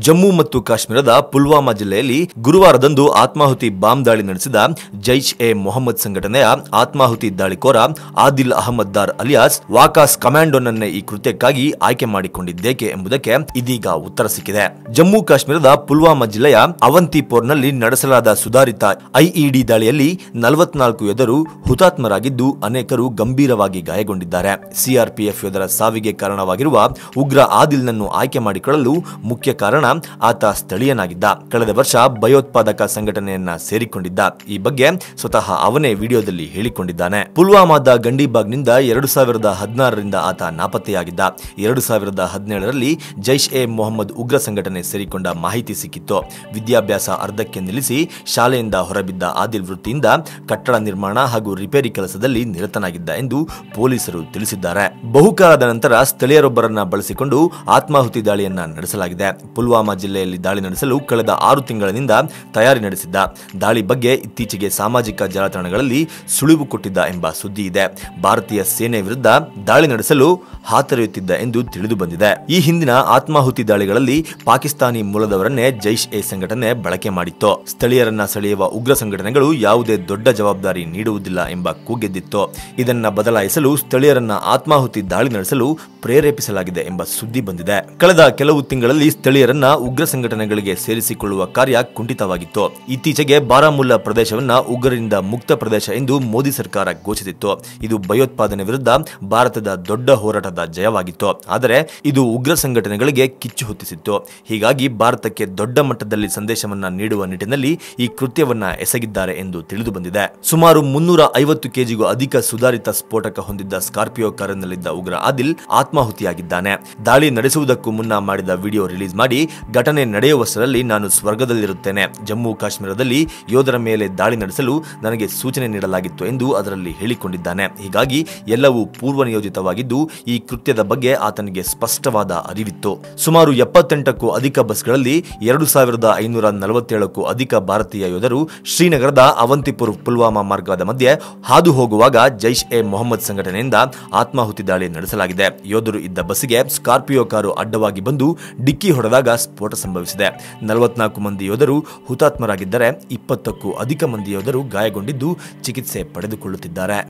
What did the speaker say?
ಜಮ್ಮು ಮತ್ತು ಕಾಶ್ಮೀರದ ಪುಲ್ವಾಮಾ ಜಿಲ್ಲೆಯಲ್ಲಿ ಗುರುವಾರದಂದು ಆತ್ಮಾಹುತಿ ಬಾಂಬ್ ದಾಳಿ ನಡೆಸಿದ ಜೈಷ್ ಎ ಮೊಹಮ್ಮದ್ ಸಂಘಟನೆಯ ಆತ್ಮಾಹುತಿ ದಾಳಿಕೋರ ಆದಿಲ್ ಅಹಮದ್ ದಾರ್ ಅಲಿಯಾಸ್ ವಾಕಾಸ್ ಕಮಾಂಡೋನನ್ನೇ ಈ ಕೃತ್ಯಕ್ಕಾಗಿ ಆಯ್ಕೆ ಮಾಡಿಕೊಂಡಿದ್ದೇಕೆ ಎಂಬುದಕ್ಕೆ ಇದೀಗ ಉತ್ತರ ಸಿಕ್ಕಿದೆ. ಜಮ್ಮು ಕಾಶ್ಮೀರದ ಪುಲ್ವಾಮಾ ಜಿಲ್ಲೆಯ ಅವಂತಿಪೋರ್ನಲ್ಲಿ ನಡೆಸಲಾದ ಸುಧಾರಿತ ಐಇಡಿ ದಾಳಿಯಲ್ಲಿ 44 ಯೋಧರು ಹುತಾತ್ಮರಾಗಿದ್ದು ಅನೇಕರು ಗಂಭೀರವಾಗಿ ಗಾಯಗೊಂಡಿದ್ದಾರೆ. ಸಿಆರ್ಪಿಎಫ್ ಯೋಧರ ಸಾವಿಗೆ ಕಾರಣವಾಗಿರುವ ಉಗ್ರ ಆದಿಲ್ನನ್ನು ಆಯ್ಕೆ ಮಾಡಿಕೊಳ್ಳಲು ಮುಖ್ಯ ಕಾರಣ ಆತ ಸ್ಥಳೀಯನಾಗಿದ್ದ. ಕಳೆದ ವರ್ಷ ಭಯೋತ್ಪಾದಕ ಸಂಘಟನೆಯನ್ನ ಸೇರಿಕೊಂಡಿದ್ದ. ಈ ಬಗ್ಗೆ ಸ್ವತಃ ಅವನೇ ವಿಡಿಯೋದಲ್ಲಿ ಹೇಳಿಕೊಂಡಿದ್ದಾನೆ. ಪುಲ್ವಾಮಾದ ಗಂಡಿಬಾಗ್ನಿಂದ 2016ರಿಂದ ಆತ ನಾಪತ್ತೆಯಾಗಿದ್ದ. 2017ರಲ್ಲಿ ಜೈಷ್ ಎ ಮೊಹಮ್ಮದ್ ಉಗ್ರ ಸಂಘಟನೆ ಸೇರಿಕೊಂಡ ಮಾಹಿತಿ ಸಿಕ್ಕಿತ್ತು. ವಿದ್ಯಾಭ್ಯಾಸ ಅರ್ಧಕ್ಕೆ ನಿಲ್ಲಿಸಿ ಶಾಲೆಯಿಂದ ಹೊರಬಿದ್ದ ಆದಿಲ್ ವೃತ್ತಿಯಿಂದ ಕಟ್ಟಡ ನಿರ್ಮಾಣ ಹಾಗೂ ರಿಪೇರಿ ಕೆಲಸದಲ್ಲಿ ನಿರತನಾಗಿದ್ದ ಎಂದು ಪೊಲೀಸರು ತಿಳಿಸಿದ್ದಾರೆ. ಬಹುಕಾಲದ ನಂತರ ಸ್ಥಳೀಯರೊಬ್ಬರನ್ನ ಬಳಸಿಕೊಂಡು ಆತ್ಮಾಹುತಿ ದಾಳಿಯನ್ನ ನಡೆಸಲಾಗಿದೆ. ಪುಲ್ವಾಮಾ ಜಿಲ್ಲೆಯಲ್ಲಿ ದಾಳಿ ನಡೆಸಲು ಕಳೆದ 6 ತಿಂಗಳಿನಿಂದ ತಯಾರಿ ನಡೆಸಿದ್ದ. ದಾಳಿ ಬಗ್ಗೆ ಇತ್ತೀಚೆಗೆ ಸಾಮಾಜಿಕ ಜಾಲತಾಣಗಳಲ್ಲಿ ಸುಳಿವು ಕೊಟ್ಟಿದ್ದ ಎಂಬ ಸುದ್ದಿ ಇದೆ. ಭಾರತೀಯ ಸೇನೆ ವಿರುದ್ಧ ದಾಳಿ ನಡೆಸಲು ಹಾತೊರೆಯುತ್ತಿದ್ದ ಎಂದು ತಿಳಿದು ಬಂದಿದೆ. ಈ ಹಿಂದಿನ ಆತ್ಮಾಹುತಿ ದಾಳಿಗಳಲ್ಲಿ ಪಾಕಿಸ್ತಾನಿ ಮೂಲದವರನ್ನೇ ಜೈಷ್ ಎ ಸಂಘಟನೆ ಬಳಕೆ ಮಾಡಿತ್ತು. ಸ್ಥಳೀಯರನ್ನ ಸೆಳೆಯುವ ಉಗ್ರ ಸಂಘಟನೆಗಳು ಯಾವುದೇ ದೊಡ್ಡ ಜವಾಬ್ದಾರಿ ನೀಡುವುದಿಲ್ಲ ಎಂಬ ಕೂಗೆದ್ದಿತ್ತು. ಇದನ್ನ ಬದಲಾಯಿಸಲು ಸ್ಥಳೀಯರನ್ನ ಆತ್ಮಾಹುತಿ ದಾಳಿ ನಡೆಸಲು ಪ್ರೇರೇಪಿಸಲಾಗಿದೆ ಎಂಬ ಸುದ್ದಿ ಬಂದಿದೆ. ಕಳೆದ ಕೆಲವು ತಿಂಗಳಲ್ಲಿ ಸ್ಥಳೀಯರನ್ನ ಉಗ್ರ ಸಂಘಟನೆಗಳಿಗೆ ಸೇರಿಸಿಕೊಳ್ಳುವ ಕಾರ್ಯ ಕುಂಠಿತವಾಗಿತ್ತು. ಇತ್ತೀಚೆಗೆ ಬಾರಾಮುಲ್ಲಾ ಪ್ರದೇಶವನ್ನ ಉಗ್ರರಿಂದ ಮುಕ್ತ ಪ್ರದೇಶ ಎಂದು ಮೋದಿ ಸರ್ಕಾರ ಘೋಷಿಸಿತ್ತು. ಇದು ಭಯೋತ್ಪಾದನೆ ವಿರುದ್ಧ ಭಾರತದ ದೊಡ್ಡ ಹೋರಾಟದ ಜಯವಾಗಿತ್ತು. ಆದರೆ ಇದು ಉಗ್ರ ಸಂಘಟನೆಗಳಿಗೆ ಕಿಚ್ಚು ಹೊತ್ತಿಸಿತ್ತು. ಹೀಗಾಗಿ ಭಾರತಕ್ಕೆ ದೊಡ್ಡ ಮಟ್ಟದಲ್ಲಿ ಸಂದೇಶವನ್ನ ನೀಡುವ ನಿಟ್ಟಿನಲ್ಲಿ ಈ ಕೃತ್ಯವನ್ನ ಎಸಗಿದ್ದಾರೆ ಎಂದು ತಿಳಿದು ಬಂದಿದೆ. ಸುಮಾರು 350 ಕೆಜಿಗೂ ಅಧಿಕ ಸುಧಾರಿತ ಸ್ಫೋಟಕ ಹೊಂದಿದ್ದ ಸ್ಕಾರ್ಪಿಯೋ ಕಾರಿನಲ್ಲಿದ್ದ ಉಗ್ರ ಆದಿಲ್ ಆತ್ಮಾಹುತಿಯಾಗಿದ್ದಾನೆ. ದಾಳಿ ನಡೆಸುವುದಕ್ಕೂ ಮುನ್ನ ಮಾಡಿದ ವಿಡಿಯೋ ರಿಲೀಸ್ ಮಾಡಿ ಘಟನೆ ನಡೆಯುವಷ್ಟರಲ್ಲಿ ನಾನು ಸ್ವರ್ಗದಲ್ಲಿರುತ್ತೇನೆ. ಜಮ್ಮು ಕಾಶ್ಮೀರದಲ್ಲಿ ಯೋಧರ ಮೇಲೆ ದಾಳಿ ನಡೆಸಲು ನನಗೆ ಸೂಚನೆ ನೀಡಲಾಗಿತ್ತು ಎಂದು ಅದರಲ್ಲಿ ಹೇಳಿಕೊಂಡಿದ್ದಾನೆ. ಹೀಗಾಗಿ ಎಲ್ಲವೂ ಪೂರ್ವ ನಿಯೋಜಿತವಾಗಿದ್ದು ಈ ಕೃತ್ಯದ ಬಗ್ಗೆ ಆತನಿಗೆ ಸ್ಪಷ್ಟವಾದ ಅರಿವಿತ್ತು. ಸುಮಾರು 78ಕ್ಕೂ ಅಧಿಕ ಬಸ್ಗಳಲ್ಲಿ 2547ಕ್ಕೂ ಅಧಿಕ ಭಾರತೀಯ ಯೋಧರು ಶ್ರೀನಗರದ ಅವಂತಿಪುರ್ ಪುಲ್ವಾಮಾ ಮಾರ್ಗದ ಮಧ್ಯೆ ಹಾದು ಹೋಗುವಾಗ ಜೈಷ್ ಎ ಮೊಹಮ್ಮದ್ ಸಂಘಟನೆಯಿಂದ ಆತ್ಮಾಹುತಿ ದಾಳಿ ನಡೆಸಲಾಗಿದೆ. ಯೋಧರು ಇದ್ದ ಬಸ್ಸಿಗೆ ಸ್ಕಾರ್ಪಿಯೋ ಕಾರು ಅಡ್ಡವಾಗಿ ಬಂದು ಡಿಕ್ಕಿ ಹೊಡೆದಾಗ ಸ್ಫೋಟ ಸಂಭವಿಸಿದೆ. 44 ಮಂದಿ ಯೋಧರು ಹುತಾತ್ಮರಾಗಿದ್ದರೆ 20ಕ್ಕೂ ಅಧಿಕ ಮಂದಿ ಯೋಧರು ಗಾಯಗೊಂಡಿದ್ದು ಚಿಕಿತ್ಸೆ ಪಡೆದುಕೊಳ್ಳುತ್ತಿದ್ದಾರೆ.